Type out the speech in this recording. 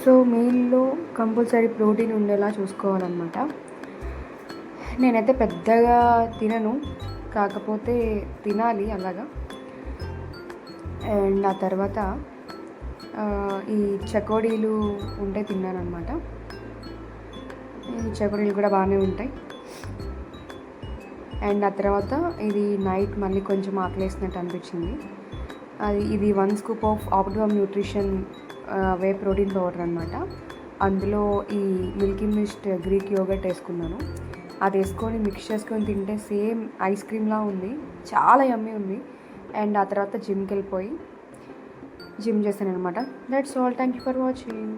So మీల్‌లో compulsory protein ఉండేలా చూసుకోవాలన్నమాట. నేనైతే పెద్దగా తినను, కాకపోతే తినాలి అలాగా. అండ్ ఆ తర్వాత ఈ చకోడీలు ఉంటే తిన్నానన్నమాట. ఈ చకోడీలు కూడా బాగానే ఉంటాయి. అండ్ ఆ తర్వాత ఇది నైట్ మళ్ళీ కొంచెం ఆకలేసినట్టు అనిపించింది. ఇది 1 scoop of optimum nutrition whey protein powder అనమాట. అందులో ఈ మిల్కీ మిస్ట్ గ్రీక్ యోగర్ట్ వేసుకున్నాను. అది వేసుకొని మిక్స్ చేసుకొని తింటే సేమ్ ఐస్ క్రీమ్లా ఉంది, చాలా యమ్మీ ఉంది. అండ్ ఆ తర్వాత జిమ్కి వెళ్ళిపోయి జిమ్ చేశాను అనమాట. That's all. Thank you for watching.